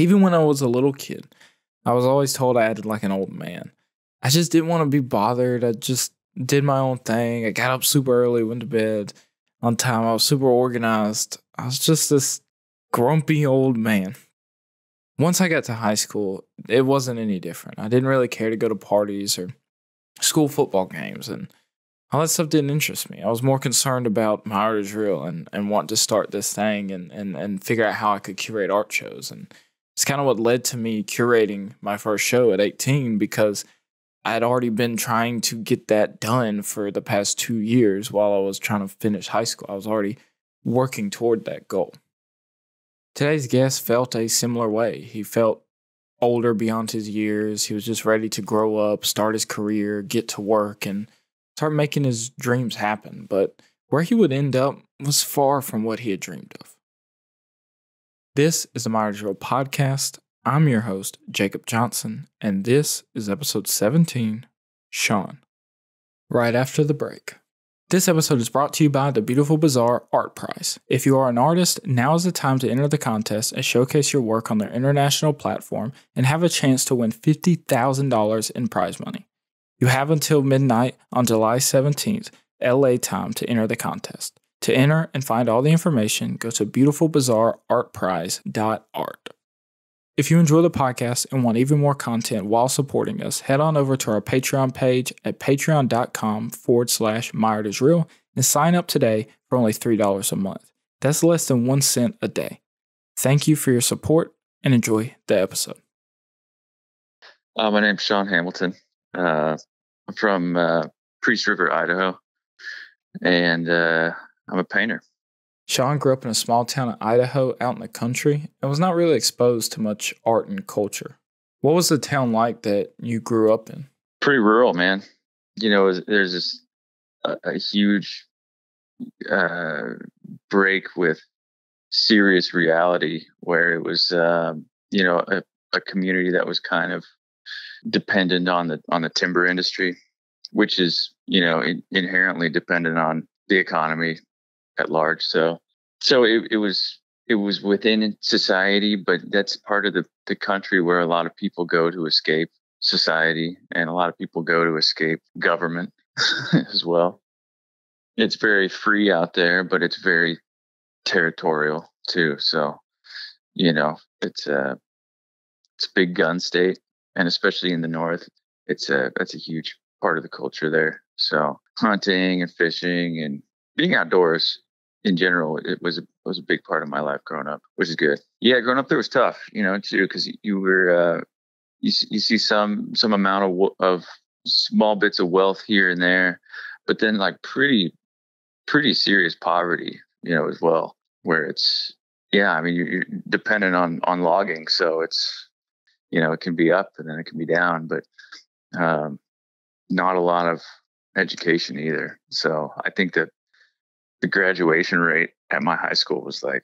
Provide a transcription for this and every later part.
Even when I was a little kid, I was always told I acted like an old man. I just didn't want to be bothered. I just did my own thing. I got up super early, went to bed on time. I was super organized. I was just this grumpy old man. Once I got to high school, it wasn't any different. I didn't really care to go to parties or school football games, and all that stuff didn't interest me. I was more concerned about my art is real and want to start this thing and figure out how I could curate art shows. And it's kind of what led to me curating my first show at 18 because I had already been trying to get that done for the past 2 years while I was trying to finish high school. I was already working toward that goal. Today's guest felt a similar way. He felt older beyond his years. He was just ready to grow up, start his career, get to work, and start making his dreams happen. But where he would end up was far from what he had dreamed of. This is the My Drill Podcast. I'm your host, Jacob Johnson, and this is episode 17, Sean. Right after the break. This episode is brought to you by the Beautiful Bazaar Art Prize. If you are an artist, now is the time to enter the contest and showcase your work on their international platform and have a chance to win $50,000 in prize money. You have until midnight on July 17th, LA time, to enter the contest. To enter and find all the information, go to beautifulbazaarartprize.art. If you enjoy the podcast and want even more content while supporting us, head on over to our Patreon page at patreon.com/myartisreal and sign up today for only $3 a month. That's less than 1 cent a day. Thank you for your support and enjoy the episode. My name's Sean Hamilton. I'm from Priest River, Idaho, and I'm a painter. Sean grew up in a small town in Idaho out in the country and was not really exposed to much art and culture. What was the town like that you grew up in? Pretty rural, man. You know, there's this a huge break with serious reality where it was, a community that was kind of dependent on the timber industry, which is, inherently dependent on the economy at large. So it was within society, but that's part of the country where a lot of people go to escape society and a lot of people go to escape government as well. It's very free out there, but it's very territorial too. So, it's a big gun state, and especially in the north, that's a huge part of the culture there. So hunting and fishing and being outdoors in general, it was a big part of my life growing up, which is good. Yeah, growing up there was tough, too, because you were you see some amount of small bits of wealth here and there, but then like pretty serious poverty, as well, where it's you're dependent on logging, so it's it can be up and then it can be down, but not a lot of education either. So I think that the graduation rate at my high school was like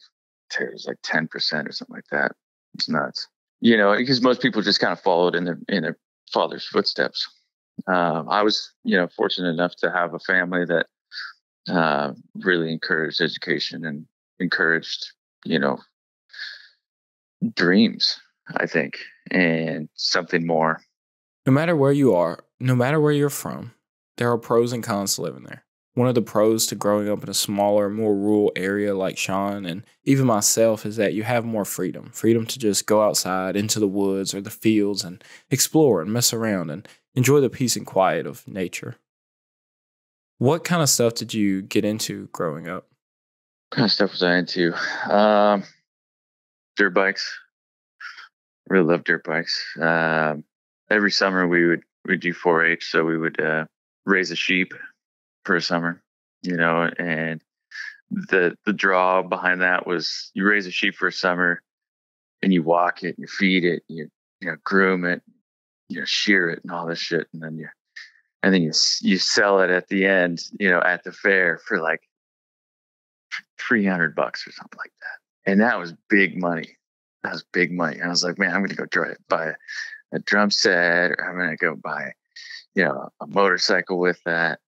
10% or something like that. It's nuts, because most people just kind of followed in their father's footsteps. I was, fortunate enough to have a family that really encouraged education and encouraged, dreams, I think, and something more. No matter where you are, no matter where you're from, there are pros and cons to living there. One of the pros to growing up in a smaller, more rural area like Sean and even myself is that you have more freedom. Freedom to just go outside into the woods or the fields and explore and mess around and enjoy the peace and quiet of nature. What kind of stuff did you get into growing up? What kind of stuff was I into? Dirt bikes. Really love dirt bikes. Every summer we'd do 4-H, so we would raise a sheep for a summer, and the draw behind that was you raise a sheep for a summer and you walk it, you feed it, you groom it, shear it and all this shit, and then you sell it at the end, at the fair for like $300 or something like that, and that was big money. That was big money. And I was like, man, I'm gonna go buy a drum set, or I'm gonna go buy a motorcycle with that.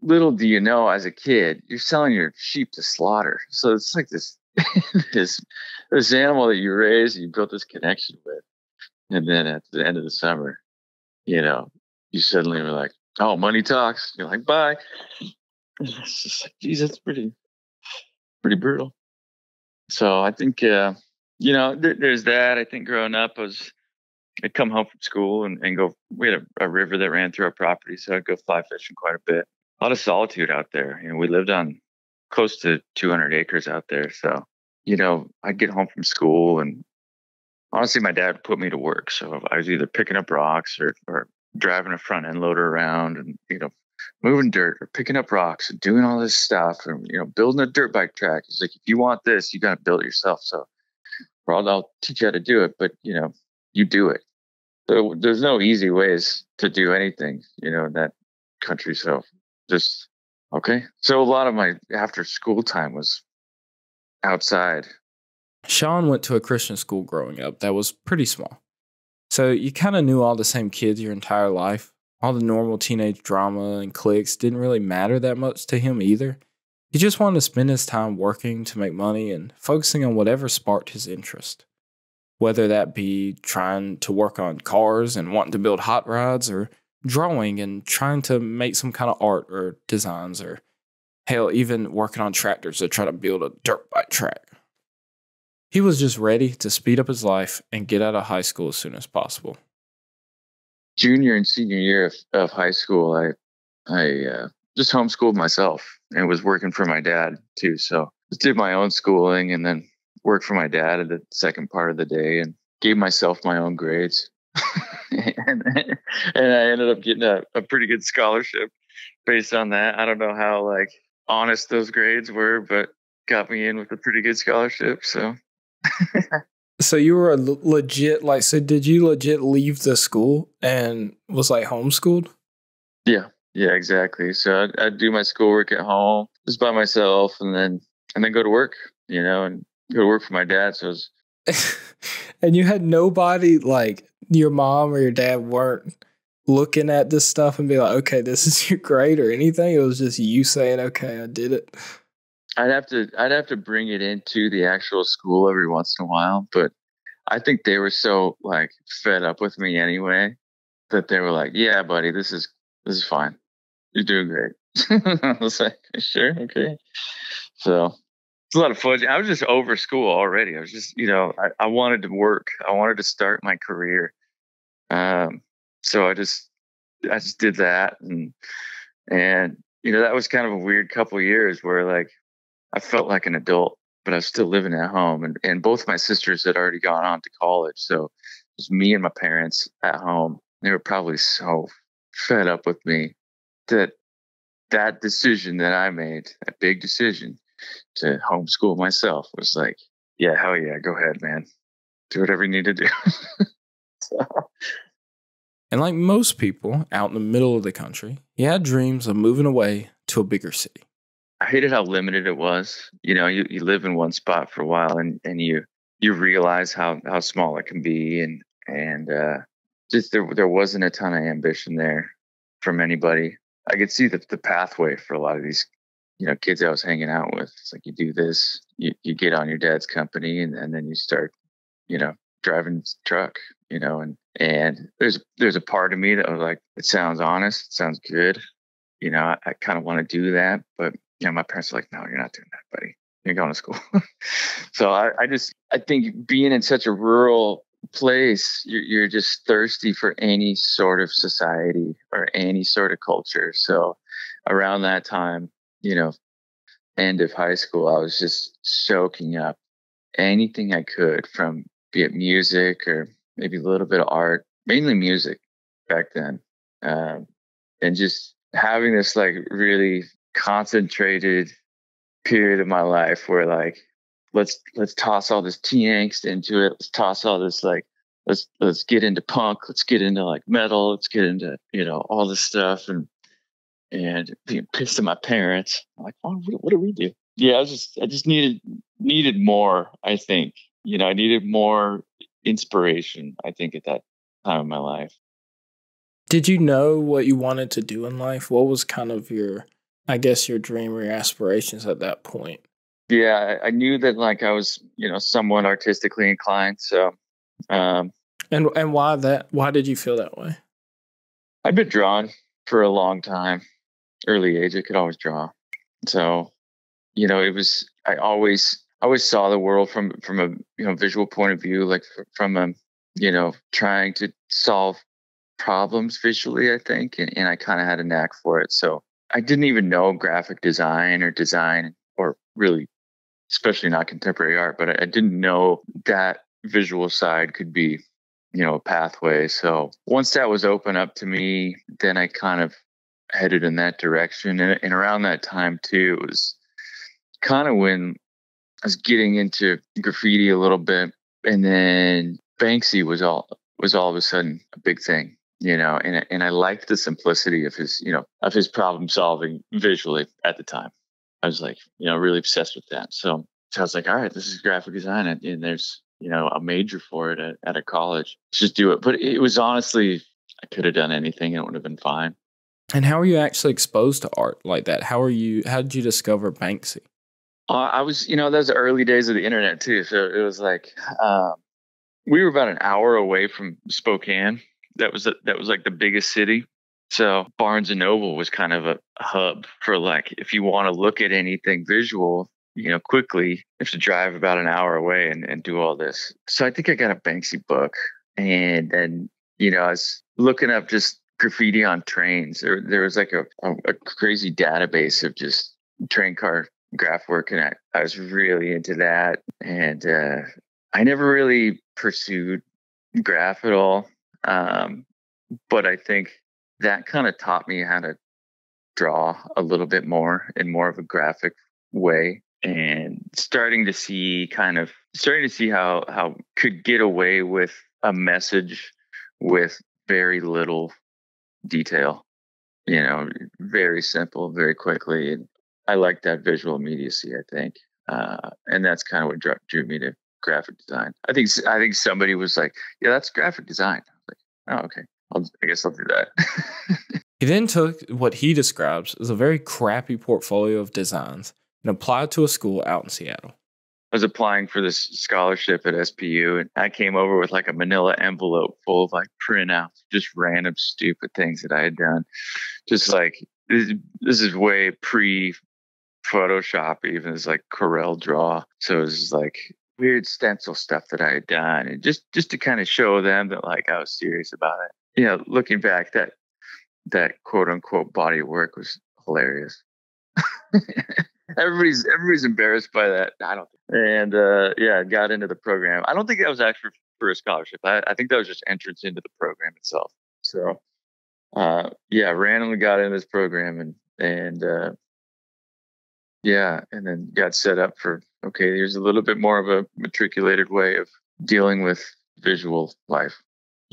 Little do you know, as a kid, you're selling your sheep to slaughter. So it's like this this this animal that you raised, you built this connection with, and then at the end of the summer, you know, you suddenly were like, "Oh, money talks." You're like, "Bye." It's just like, geez, that's pretty brutal. So I think, there's that. I think growing up, I'd come home from school and go. We had a river that ran through our property, so I'd go fly fishing quite a bit. A lot of solitude out there. We lived on close to 200 acres out there, so I'd get home from school, and honestly, my dad put me to work. So I was either picking up rocks or driving a front end loader around, and moving dirt or picking up rocks and doing all this stuff, and building a dirt bike track. He's like, if you want this, you got to build it yourself. So, I'll teach you how to do it, but you do it. So there's no easy ways to do anything, in that country. So just okay. So a lot of my after school time was outside. Sean went to a Christian school growing up that was pretty small. So you kind of knew all the same kids your entire life. All the normal teenage drama and cliques didn't really matter that much to him either. He just wanted to spend his time working to make money and focusing on whatever sparked his interest. Whether that be trying to work on cars and wanting to build hot rods, or drawing and trying to make some kind of art or designs, or hell, even working on tractors to try to build a dirt bike track. He was just ready to speed up his life and get out of high school as soon as possible. Junior and senior year of high school, I just homeschooled myself and was working for my dad too. So just did my own schooling and then worked for my dad at the second part of the day and gave myself my own grades. and I ended up getting a pretty good scholarship based on that. I don't know how honest those grades were, but got me in with a pretty good scholarship. So So you were legit, so did you legit leave the school and was homeschooled? Yeah, exactly. So I'd do my schoolwork at home just by myself, and then go to work, and go to work for my dad. So and you had nobody, your mom or your dad weren't looking at this stuff and be like, okay, this is your grade or anything. It was just you saying, okay, I did it. I'd have to bring it into the actual school every once in a while, but I think they were so fed up with me anyway that they were like, "Yeah, buddy, this is fine. You're doing great." I was like, "Sure, okay." So it's a lot of fun. I was just over school already. I was just, I wanted to work. I wanted to start my career. So I just did that, and that was kind of a weird couple of years where I felt like an adult, but I was still living at home. And both my sisters had already gone on to college. So it was me and my parents at home. They were probably so fed up with me that decision that I made, that big decision to homeschool myself, was like, yeah, hell yeah, go ahead, man. Do whatever you need to do. So. And like most people out in the middle of the country, he had dreams of moving away to a bigger city. I hated how limited it was. You live in one spot for a while and you realize how small it can be, and just there wasn't a ton of ambition there from anybody. I could see the pathway for a lot of these kids I was hanging out with. It's like, you do this, you get on your dad's company, and then you start driving truck, and there's a part of me that was like, it sounds honest, it sounds good, I kind of want to do that, but my parents are like, no, you're not doing that, buddy. You're going to school. So I think being in such a rural place, you're just thirsty for any sort of society or any sort of culture. So around that time, end of high school, I was just soaking up anything I could, from be it music or maybe a little bit of art, mainly music back then. And just having this really concentrated period of my life where let's toss all this teen angst into it. Let's toss all this let's get into punk. Let's get into metal. Let's get into all this stuff, and being pissed at my parents. I'm like, what do we do? Yeah, I just needed more. I think I needed more inspiration. I think at that time of my life. Did you know what you wanted to do in life? What was kind of your dream or your aspirations at that point? Yeah, I knew that like I was, somewhat artistically inclined. So um, And why that? Why did you feel that way? I'd been drawn for a long time. Early age, I could always draw. So, it was, I always saw the world from a, visual point of view, like from a, trying to solve problems visually, I think. And I kind of had a knack for it. So I didn't even know graphic design or really, especially not contemporary art, but I didn't know that visual side could be, a pathway. So once that was open up to me, then I kind of headed in that direction. And around that time too, it was kind of when I was getting into graffiti a little bit, and then Banksy was all of a sudden a big thing, and I liked the simplicity of his problem solving visually at the time. I was like, really obsessed with that. So I was like, all right, this is graphic design, and there's a major for it at a college. Let's just do it. But it was honestly, I could have done anything and it would have been fine. And how are you actually exposed to art like that? How did you discover Banksy? I was, those early days of the internet too. So it was like, we were about an hour away from Spokane. That was like the biggest city. So Barnes and Noble was kind of a hub for like, if you want to look at anything visual, quickly, you have to drive about an hour away and do all this. So I think I got a Banksy book, and then, I was looking up just graffiti on trains. There was like a crazy database of just train car graph work, and I was really into that. And I never really pursued graph at all. Um, but I think that kind of taught me how to draw a little bit more in more of a graphic way, and starting to see how could get away with a message with very little detail, very simple, very quickly. And I like that visual immediacy, I think. And that's kind of what drew me to graphic design. I think somebody was like, yeah, that's graphic design. I was like, oh, okay. I guess I'll do that. He then took what he describes as a very crappy portfolio of designs and applied to a school out in Seattle. I was applying for this scholarship at SPU, and I came over with like a manila envelope full of like printouts, just random stupid things that I had done. Just like, this is way pre Photoshop, even as like Corel Draw. So it was like weird stencil stuff that I had done, and just to kind of show them that like I was serious about it. Looking back, that quote unquote body of work was hilarious. Everybody's embarrassed by that. I don't think. And yeah, I got into the program. I don't think that was actually for a scholarship. I think that was just entrance into the program itself. So yeah, randomly got into this program, and yeah, and then got set up for, okay, there's a little bit more of a matriculated way of dealing with visual life.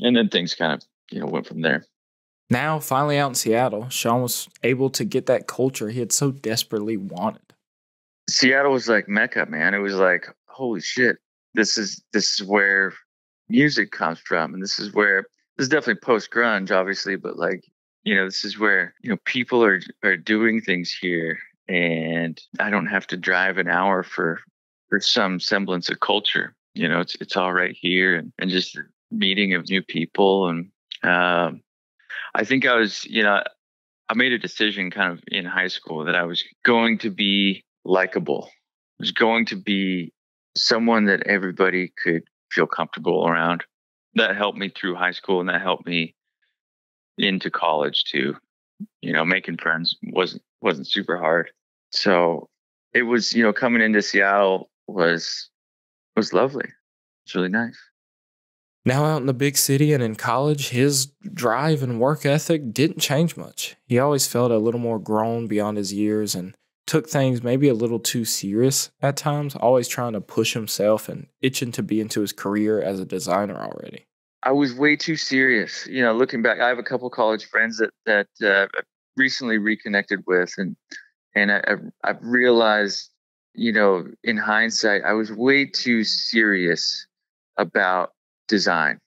And then things kind of, went from there. Now, finally out in Seattle, Sean was able to get that culture he had so desperately wanted. Seattle was like Mecca, man. It was like, holy shit, this is where music comes from. And this is definitely post grunge, obviously, but like, this is where, people are doing things here. And I don't have to drive an hour for some semblance of culture. It's all right here, and just meeting of new people. And I think I made a decision kind of in high school that I was going to be likable. I was going to be someone that everybody could feel comfortable around. That helped me through high school, and that helped me into college too. Making friends wasn't super hard. So it was, coming into Seattle was lovely. It's really nice. Now out in the big city and in college, his drive and work ethic didn't change much. He always felt a little more grown beyond his years and took things maybe a little too serious at times, always trying to push himself and itching to be into his career as a designer already. I was way too serious. Looking back, I have a couple college friends that I've recently reconnected with, and I've realized, in hindsight, I was way too serious about design,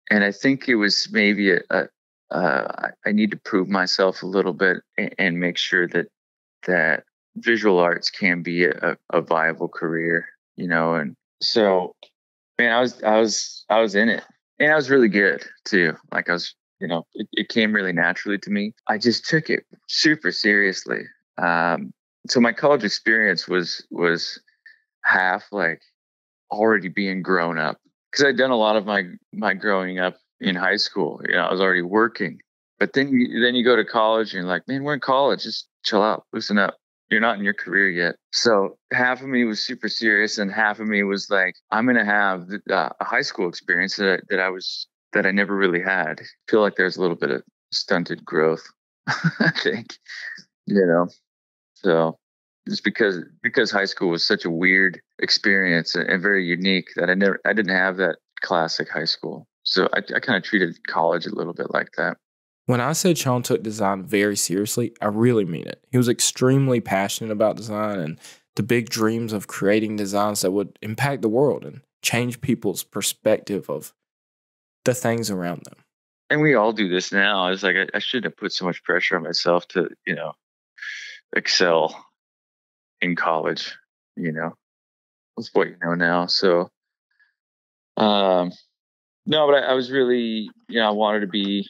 and I think it was maybe I need to prove myself a little bit and make sure that visual arts can be a viable career, and so, man, I was in it, and I was really good too. Like I was, it came really naturally to me. I just took it super seriously. So my college experience was half like already being grown up, because I'd done a lot of my growing up in high school. I was already working, but then you go to college and you're like, man, we're in college, just chill out, loosen up. You're not in your career yet. So half of me was super serious, and half of me was like, I'm gonna have a high school experience that I never really had. I feel like there's a little bit of stunted growth. I think, you know. So just because high school was such a weird experience and very unique, that I didn't have that classic high school. So I kind of treated college a little bit like that. When I said Sean took design very seriously, I really mean it. He was extremely passionate about design and the big dreams of creating designs that would impact the world and change people's perspective of the things around them. And we all do this now. It's like I shouldn't have put so much pressure on myself to, excel in college, with what you know now. So, no, but I was really, I wanted to be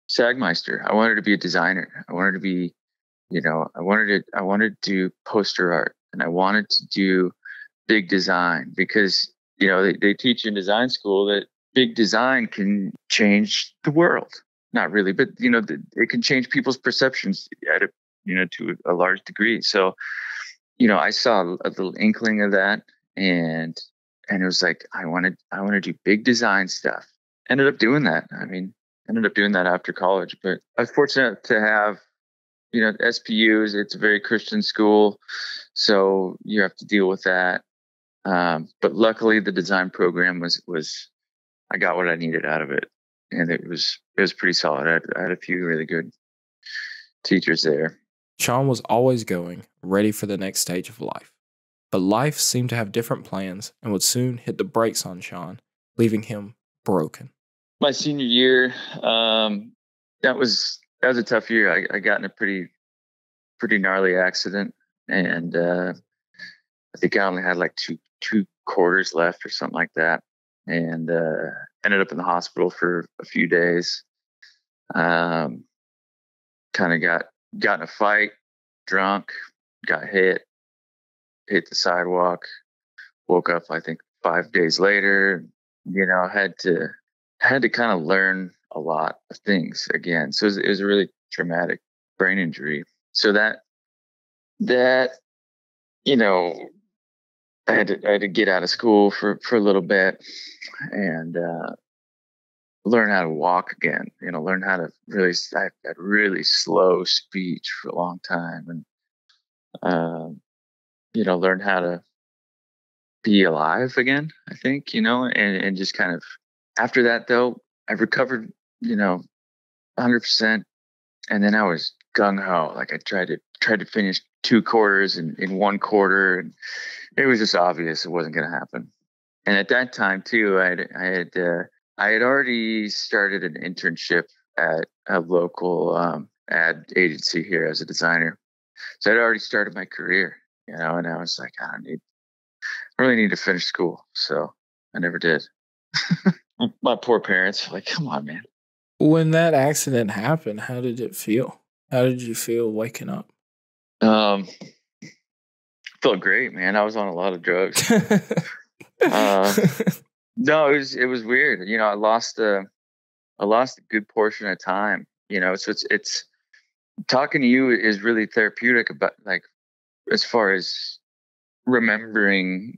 Sagmeister. I wanted to be a designer. I wanted to be, I wanted to do poster art, and I wanted to do big design, because, they teach in design school that big design can change the world. Not really, but, it can change people's perceptions to a large degree. So, I saw a little inkling of that, and it was like, I want to do big design stuff. Ended up doing that. Ended up doing that after college, but I was fortunate to have, SPUs. It's a very Christian school, so you have to deal with that. But luckily, the design program was I got what I needed out of it, and it was pretty solid. I had a few really good teachers there. Sean was always going, ready for the next stage of life. But life seemed to have different plans and would soon hit the brakes on Sean, leaving him broken. My senior year, that was a tough year. I got in a pretty gnarly accident, and I think I only had like two quarters left or something like that, and ended up in the hospital for a few days. Kind of got in a fight, drunk, got hit the sidewalk, woke up, I think 5 days later, had to kind of learn a lot of things again. So it was a really traumatic brain injury. So that, I had to get out of school for a little bit, and learn how to walk again. Learn how to I had really slow speech for a long time, and learn how to be alive again, I think, and just kind of, after that though, I recovered, 100%. And then I was gung ho. Like I tried to finish 2 quarters in 1 quarter, and it was just obvious it wasn't going to happen. And at that time too, I had already started an internship at a local ad agency here as a designer. So I'd already started my career, and I was like, I really need to finish school. So I never did. My poor parents, like, come on, man. When that accident happened, how did it feel? How did you feel waking up? Felt great, man. I was on a lot of drugs. No, it was weird. I lost a good portion of time. So it's talking to you is really therapeutic about, like, as far as remembering,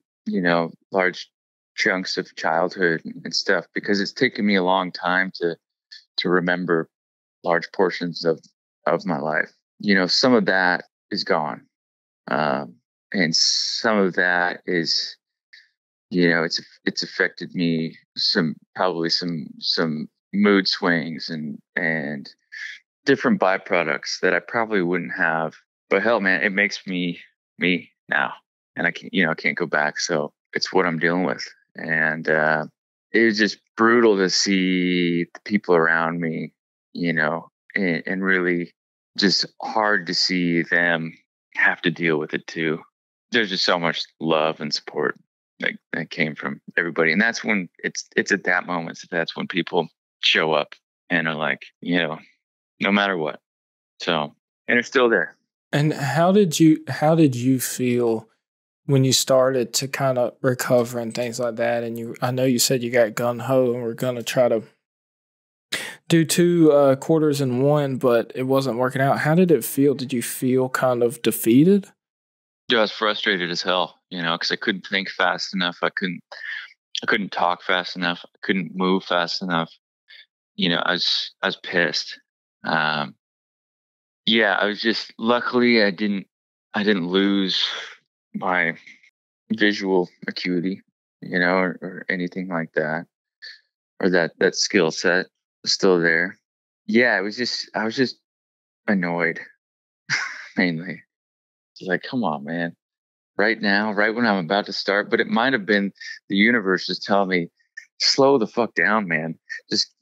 large chunks of childhood and stuff, because it's taken me a long time to remember large portions of my life. Some of that is gone, and some of that is, it's affected me probably some mood swings and different byproducts that I probably wouldn't have. But hell, man, it makes me now, and I can't go back. So it's what I'm dealing with, and it was just brutal to see the people around me, and really just hard to see them have to deal with it too. There's just so much love and support that came from everybody. And that's when it's at that moment that's when people show up and are like, no matter what. So, and it's still there. And how did you feel when you started to kind of recover and things like that? And I know you said you got gun ho and we're gonna try to do two quarters in one, but it wasn't working out. How did it feel? Did you feel kind of defeated? Yeah, I was frustrated as hell, because I couldn't think fast enough. I couldn't talk fast enough. I couldn't move fast enough. I was pissed. Yeah, I was just luckily I didn't lose my visual acuity, or anything like that, or that skill set was still there. Yeah, I was just annoyed mainly. It's like, come on, man. Right now, right when I'm about to start, but it might have been the universe just telling me, slow the fuck down, man. Just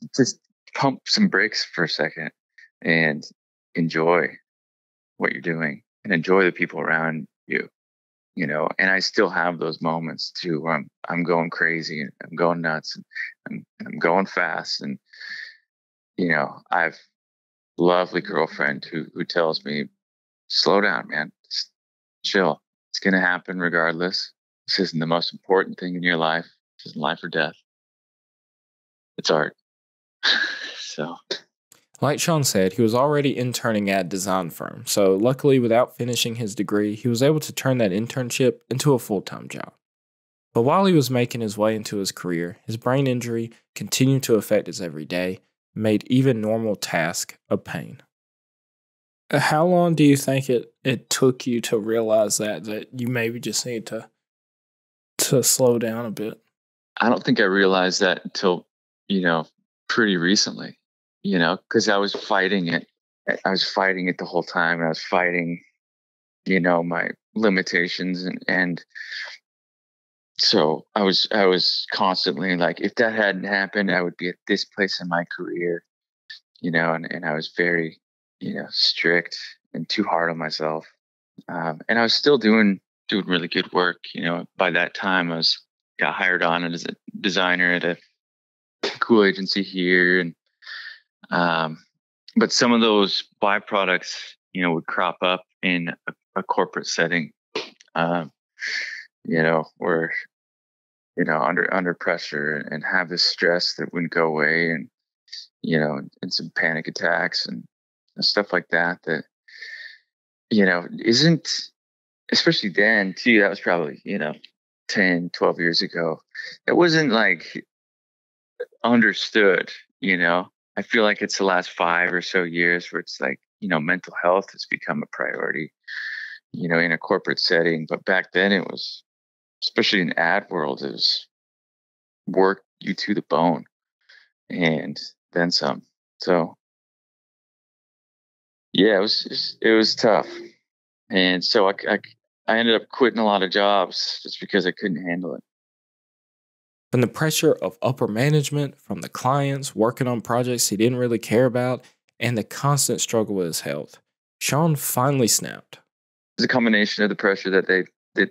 pump some brakes for a second and enjoy what you're doing and enjoy the people around you. And I still have those moments too where I'm going crazy and I'm going nuts and I'm going fast. And I've a lovely girlfriend who tells me, slow down, man. Just chill. It's gonna happen regardless. This isn't the most important thing in your life. This isn't life or death. It's art. So, Like Sean said, he was already interning at a design firm. So luckily, without finishing his degree, he was able to turn that internship into a full-time job. But while he was making his way into his career, his brain injury continued to affect his everyday, made even normal tasks a pain. How long do you think it took you to realize that you maybe just need to slow down a bit? I don't think I realized that until, pretty recently, because I was fighting it. I was fighting it the whole time. I was fighting, my limitations and so I was constantly like, if that hadn't happened, I would be at this place in my career, and I was very, strict and too hard on myself. And I was still doing really good work. By that time got hired on as a designer at a cool agency here. And, but some of those byproducts, would crop up in a corporate setting, where, under pressure and have this stress that wouldn't go away and some panic attacks and stuff like that, isn't, especially then too, that was probably, 10, 12 years ago. It wasn't like understood, I feel like it's the last 5 or so years where it's like, mental health has become a priority, in a corporate setting. But back then it was, especially in ad world, it was work you to the bone and then some. So yeah, it was tough. And so I ended up quitting a lot of jobs just because I couldn't handle it. From the pressure of upper management, from the clients, working on projects he didn't really care about, and the constant struggle with his health, Sean finally snapped. It's a combination of the pressure that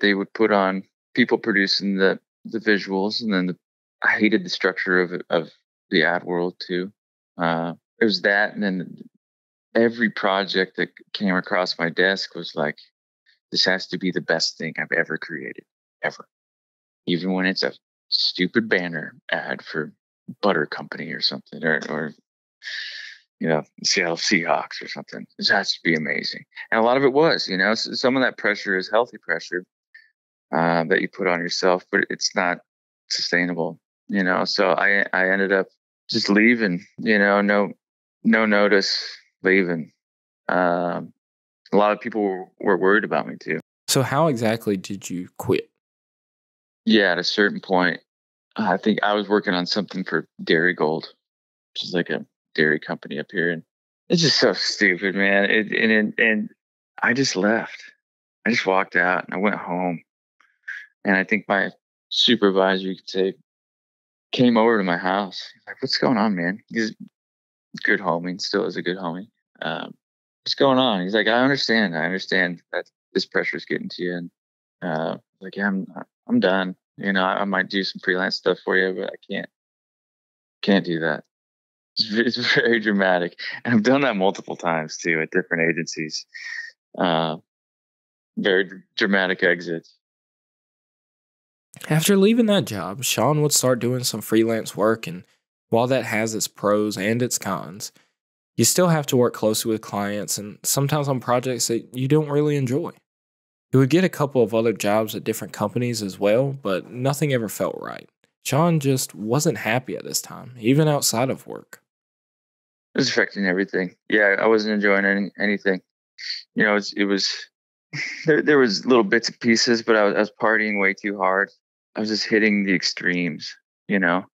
they would put on people producing the visuals, and then I hated the structure of the ad world too. It was that, and then every project that came across my desk was like, this has to be the best thing I've ever created, ever. Even when it's a stupid banner ad for Butter Company or something, or Seattle Seahawks or something. This has to be amazing. And a lot of it was, some of that pressure is healthy pressure that you put on yourself, but it's not sustainable, So I ended up just leaving, no notice, leaving. A lot of people were worried about me too. So how exactly did you quit? Yeah, at a certain point, I think I was working on something for Dairy Gold, which is like a dairy company up here, and it's just so stupid, man. And I just left. I just walked out and I went home. And I think my supervisor, you could say, came over to my house. He's like, "What's going on, man?" He's a good homie, and still is a good homie. what's going on? He's like, I understand that this pressure is getting to you. And like, yeah, I'm done. You know, I might do some freelance stuff for you, but I can't do that. It's very dramatic. And I've done that multiple times too at different agencies. Uh, very dramatic exits. After leaving that job, Sean would start doing some freelance work, and while that has its pros and its cons, you still have to work closely with clients and sometimes on projects that you don't really enjoy. He would get a couple of other jobs at different companies as well, but nothing ever felt right. Sean just wasn't happy at this time, even outside of work. It was affecting everything. Yeah, I wasn't enjoying anything. You know, it was there was little bits and pieces, but I was partying way too hard. I was just hitting the extremes, you know,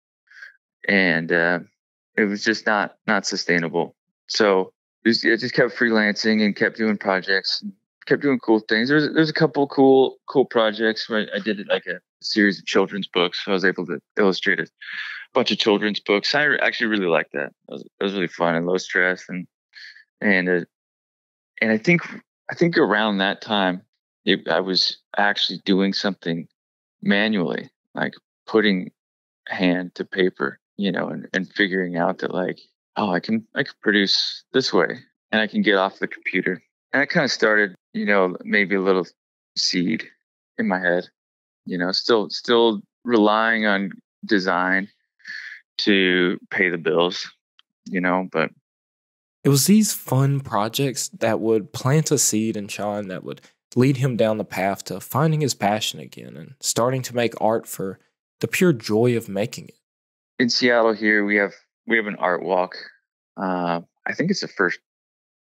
and it was just not sustainable. So I just kept freelancing and kept doing projects, and kept doing cool things. There's a couple cool projects where I did like a series of children's books. So I was able to illustrate a bunch of children's books. I actually really liked that. It was really fun and low stress, and uh, and I think around that time I was actually doing something manually, like putting hand to paper, you know, and figuring out that like, oh, I can produce this way, and I can get off the computer. And I kind of started, you know, maybe a little seed in my head, you know, still relying on design to pay the bills, you know, but It was these fun projects that would plant a seed in Sean that would lead him down the path to finding his passion again and starting to make art for the pure joy of making it. in Seattle here we have an art walk. I think it's the first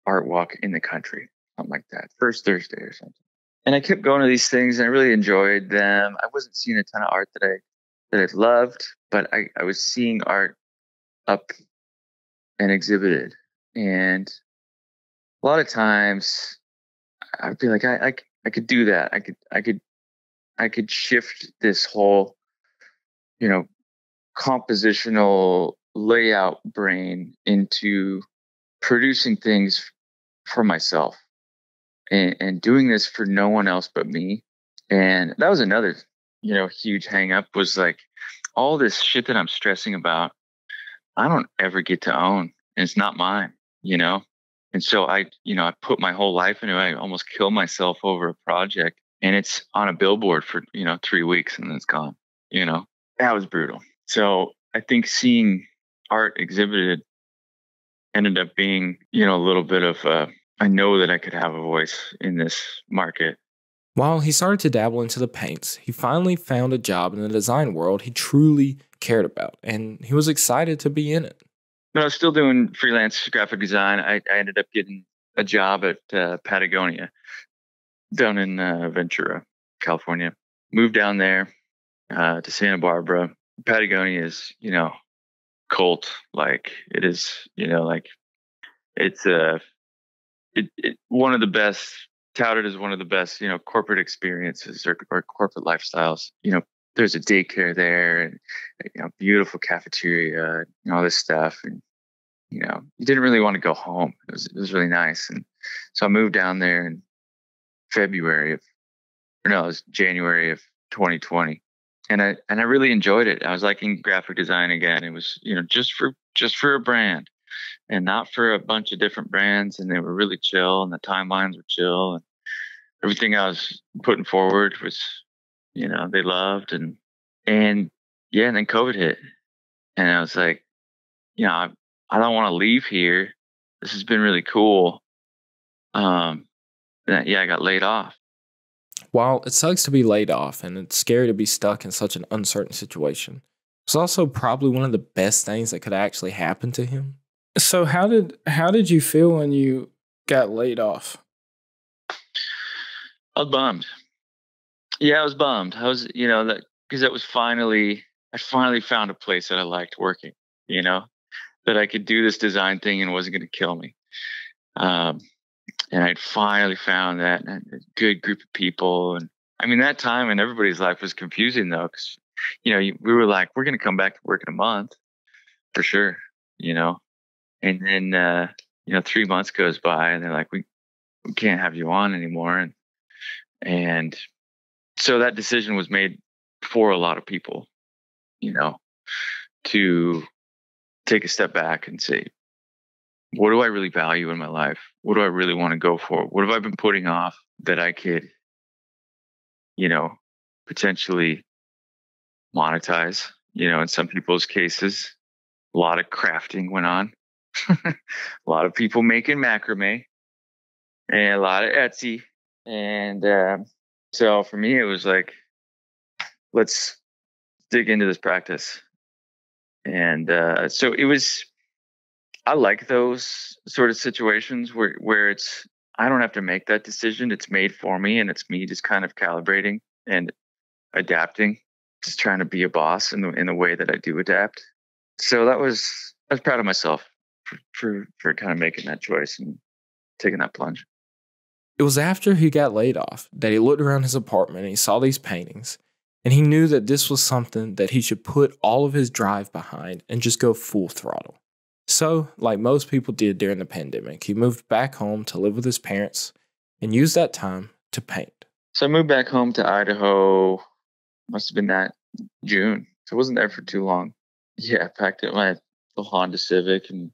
art walk in the country, something like that. First Thursday or something. And I kept going to these things and I really enjoyed them. I wasn't seeing a ton of art that I loved, but I was seeing art up and exhibited. And a lot of times I'd be like, I could do that. I could shift this whole, you know, compositional layout brain into producing things for myself and doing this for no one else but me. And that was another, you know, huge hang up was like all this shit that I'm stressing about, I don't ever get to own. And it's not mine, you know? And so I put my whole life into it. I almost kill myself over a project and it's on a billboard for, 3 weeks and then it's gone, you know? That was brutal. So I think seeing art exhibited ended up being, a little bit of, I know that I could have a voice in this market. While he started to dabble into the paints, he finally found a job in the design world he truly cared about, and he was excited to be in it. No, I was still doing freelance graphic design. I ended up getting a job at Patagonia down in Ventura, California. Moved down there to Santa Barbara. Patagonia is, cult. Like it is, like it's one of the best touted as one of the best, corporate experiences or corporate lifestyles. There's a daycare there and beautiful cafeteria and all this stuff. And you didn't really want to go home. It was really nice. And so I moved down there in it was January of 2020. And I really enjoyed it. I was liking graphic design again. It was, just for a brand and not for a bunch of different brands. And they were really chill and the timelines were chill and everything I was putting forward was, they loved and yeah, and then COVID hit. And I was like, I don't want to leave here. This has been really cool. I got laid off. While it sucks to be laid off and it's scary to be stuck in such an uncertain situation, it's also probably one of the best things that could actually happen to him. So how did you feel when you got laid off? I was bummed. Yeah, I was bummed. I was, that because I finally found a place that I liked working, that I could do this design thing and it wasn't going to kill me. And I'd finally found that a good group of people. And I mean, that time in everybody's life was confusing though, because, we were like, we're going to come back to work in a month for sure, And then, 3 months goes by and they're like, we can't have you on anymore. And so that decision was made for a lot of people, to take a step back and say, what do I really value in my life? What do I really want to go for? What have I been putting off that I could, potentially monetize? In some people's cases, a lot of crafting went on. A lot of people making macrame and a lot of Etsy. And so for me, it was like, let's dig into this practice. And so it was, I like those sort of situations where it's, I don't have to make that decision. It's made for me, and it's me just kind of calibrating and adapting, just trying to be a boss in the way that I do adapt. So I was proud of myself for kind of making that choice and taking that plunge. It was after he got laid off that he looked around his apartment and he saw these paintings, and he knew that this was something that he should put all of his drive behind and just go full throttle. So, like most people did during the pandemic, he moved back home to live with his parents and used that time to paint. So I moved back home to Idaho, must have been that June. So I wasn't there for too long. Yeah, I packed up my little Honda Civic and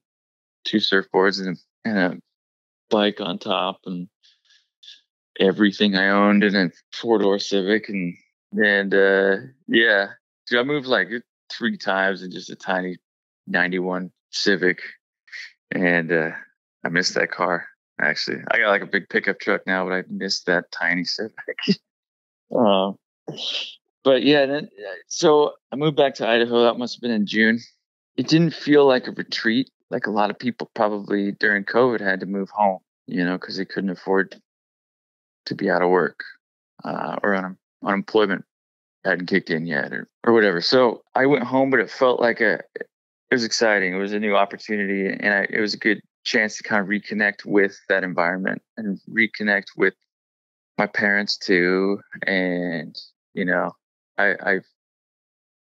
2 surfboards and a bike on top and everything I owned in a 4-door Civic. And yeah, so I moved like 3 times in just a tiny 91 Civic. And I missed that car. Actually, I got like a big pickup truck now, but I missed that tiny Civic. But yeah, then so I moved back to Idaho. That must have been in June. It didn't feel like a retreat, like a lot of people probably during COVID had to move home, because they couldn't afford to be out of work, or unemployment hadn't kicked in yet, or whatever. So I went home, but it felt like it was exciting. It was a new opportunity, and it was a good chance to kind of reconnect with that environment and reconnect with my parents too. And I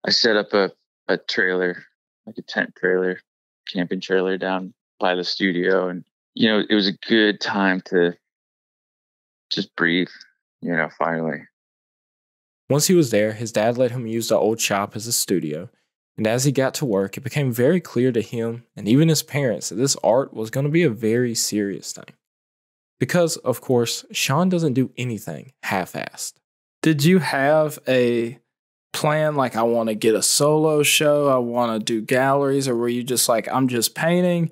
set up a trailer, like a tent trailer, camping trailer down by the studio, and it was a good time to just breathe. Finally. Once he was there, his dad let him use the old shop as a studio. And as he got to work, it became very clear to him and even his parents that this art was going to be a very serious thing. Because, of course, Sean doesn't do anything half-assed. Did you have a plan, like I want to get a solo show, I want to do galleries, or were you just like, I'm just painting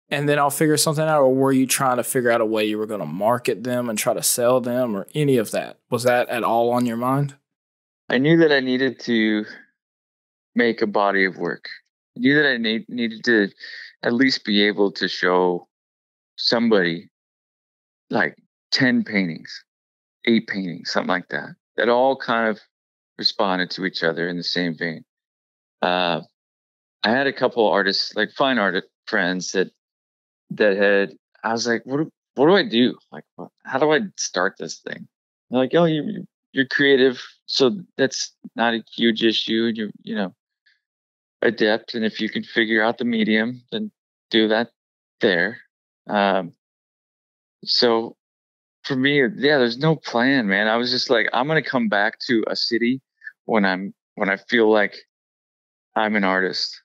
and then I'll figure something out, or were you trying to figure out a way you were going to market them and try to sell them, or any of that? Was that at all on your mind? I knew that I needed to make a body of work. I knew that I needed to at least be able to show somebody like 10 paintings, 8 paintings, something like that, that all kind of responded to each other in the same vein. I had a couple artists, like fine art friends that had, I was like, what do I do? Like, how do I start this thing? They're like, oh, you're creative, so that's not a huge issue. You're adept, and if you can figure out the medium, then do that there. So for me, yeah, there's no plan, man. I was just like, I'm gonna come back to a city when I feel like I'm an artist.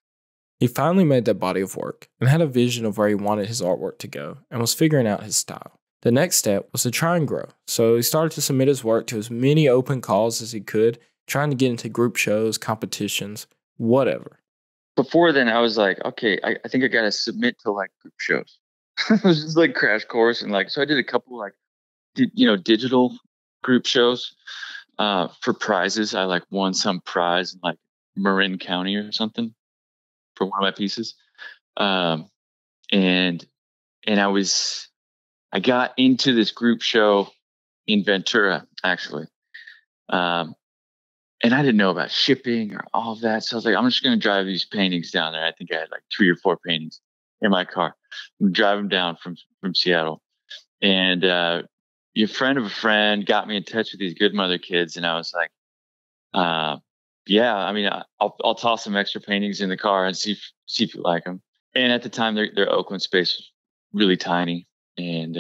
He finally made that body of work and had a vision of where he wanted his artwork to go and was figuring out his style. The next step was to try and grow, so he started to submit his work to as many open calls as he could, trying to get into group shows, competitions, whatever. Before then, I was like, okay, I think I gotta submit to like group shows. It was just like crash course, and so I did a couple like digital group shows for prizes. I like won some prize in like Marin County or something for one of my pieces. And I got into this group show in Ventura, actually. And I didn't know about shipping or all of that. So I was like, I'm just going to drive these paintings down there. I think I had like 3 or 4 paintings in my car. I'm driving down from Seattle. And your friend of a friend got me in touch with these Good Mother kids. And I was like, yeah, I mean, I'll toss some extra paintings in the car and see if you like them. And at the time, their Oakland space really tiny. And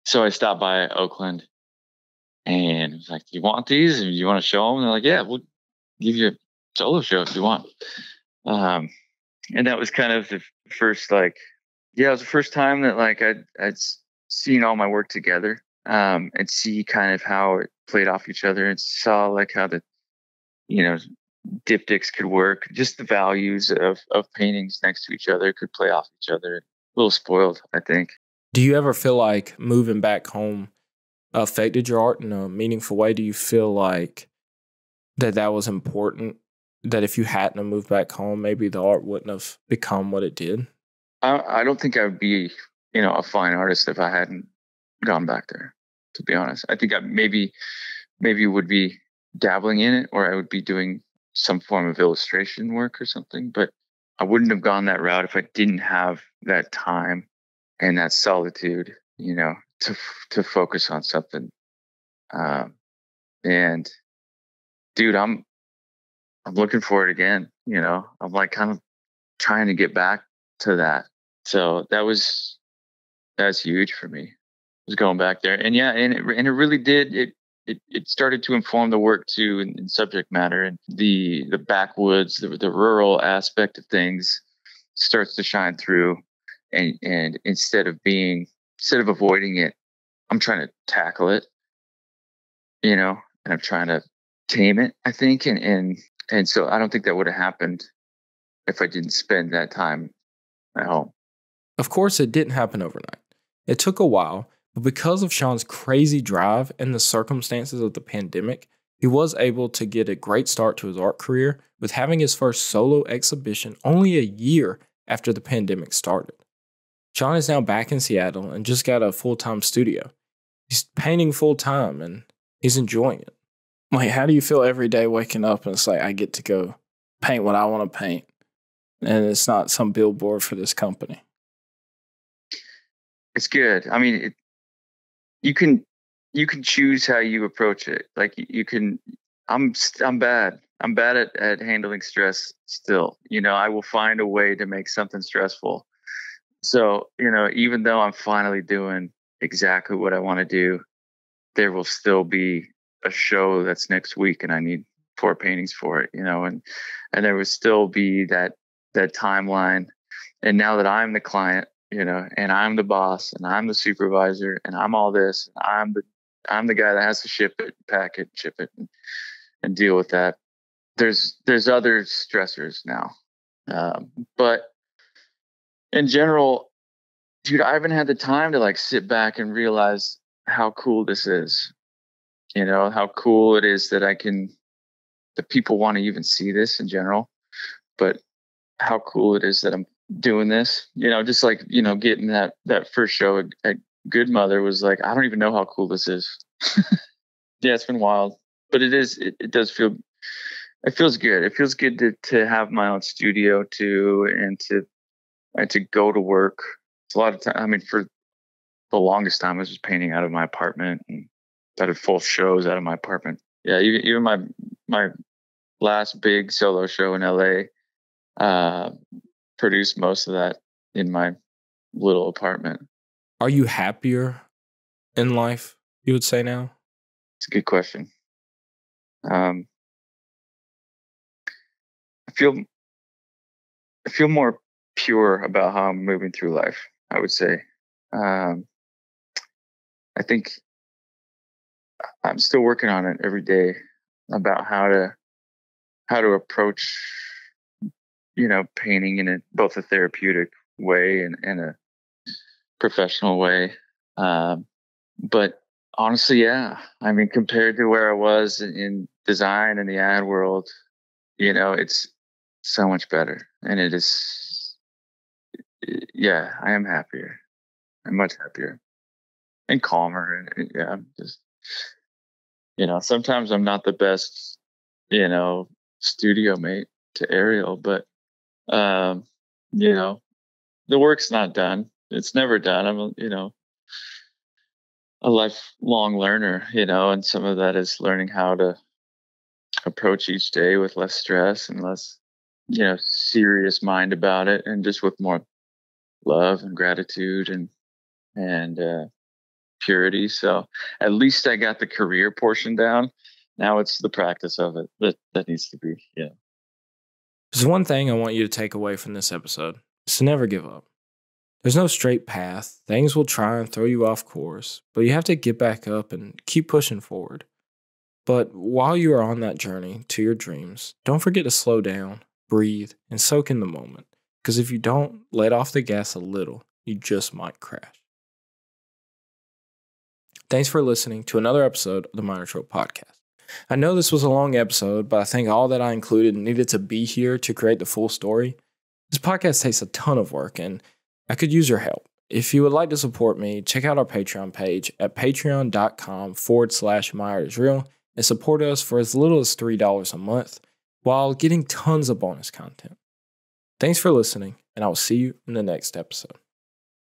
so I stopped by Oakland and was like, "Do you want these? And you want to show them?" And they're like, "Yeah, we'll give you a solo show if you want." Um, and that was kind of the first, like, yeah, it was the first time that like I'd seen all my work together, and see kind of how it played off each other, and saw like how the, you know, diptychs could work, just the values of paintings next to each other could play off each other. A little spoiled, I think. Do you ever feel like moving back home affected your art in a meaningful way? Do you feel like that was important? That if you hadn't have moved back home, maybe the art wouldn't have become what it did? I don't think I would be, a fine artist if I hadn't gone back there. To be honest, I think I maybe would be dabbling in it, or I would be doing some form of illustration work or something. But I wouldn't have gone that route if I didn't have that time and that solitude, to focus on something. And dude, I'm looking for it again. I'm like kind of trying to get back to that. So that's huge for me. Was going back there, and yeah, and it really did. It started to inform the work too, in subject matter, and the backwoods, the rural aspect of things starts to shine through. And instead of avoiding it, I'm trying to tackle it, and I'm trying to tame it, I think. And so I don't think that would have happened if I didn't spend that time at home. Of course, it didn't happen overnight. It took a while, but because of Sean's crazy drive and the circumstances of the pandemic, he was able to get a great start to his art career with having his first solo exhibition only a year after the pandemic started. Sean is now back in Seattle and just got a full-time studio. He's painting full-time and he's enjoying it. Like, how do you feel every day waking up and it's like, I get to go paint what I want to paint, and it's not some billboard for this company? It's good. I mean, you can choose how you approach it. Like you can. I'm bad. I'm bad at handling stress still. I will find a way to make something stressful. So, even though I'm finally doing exactly what I want to do, there will still be a show that's next week and I need 4 paintings for it, and there would still be that timeline. And now that I'm the client, and I'm the boss and I'm the supervisor and I'm all this, I'm the guy that has to ship it, pack it, ship it, and deal with that. There's other stressors now. But in general, dude, I haven't had the time to like sit back and realize how cool this is. How cool it is that that people want to even see this in general, but how cool it is that I'm doing this. Just like, getting that first show at Good Mother was like, I don't even know how cool this is. Yeah, it's been wild, but it does feel, it feels good. It feels good to have my own studio too, and to go to work. It's a lot of time. I mean, for the longest time, I was just painting out of my apartment, and I did full shows out of my apartment. Yeah, even my last big solo show in LA, produced most of that in my little apartment. Are you happier in life, you would say now? It's a good question. I feel more pure about how I'm moving through life, I would say. I think I'm still working on it every day about how to approach, painting in both a therapeutic way and a professional way. But honestly, yeah, I mean, compared to where I was in design and the ad world, it's so much better. And it is, yeah, I am happier. I'm much happier and calmer. And yeah, I'm just, sometimes I'm not the best, studio mate to Ariel, but, the work's not done. It's never done. I'm, a lifelong learner, and some of that is learning how to approach each day with less stress and less, serious mind about it, and just with more love and gratitude and purity. So at least I got the career portion down. Now it's the practice of it that needs to be. Yeah. There's one thing I want you to take away from this episode is to never give up. There's no straight path. Things will try and throw you off course, but you have to get back up and keep pushing forward. But while you are on that journey to your dreams, don't forget to slow down, breathe, and soak in the moment. Because if you don't let off the gas a little, you just might crash. Thanks for listening to another episode of the Minor Trope Podcast. I know this was a long episode, but I think all that I included needed to be here to create the full story. This podcast takes a ton of work, and I could use your help. If you would like to support me, check out our Patreon page at patreon.com/MyArtIsReal and support us for as little as $3 a month while getting tons of bonus content. Thanks for listening, and I will see you in the next episode.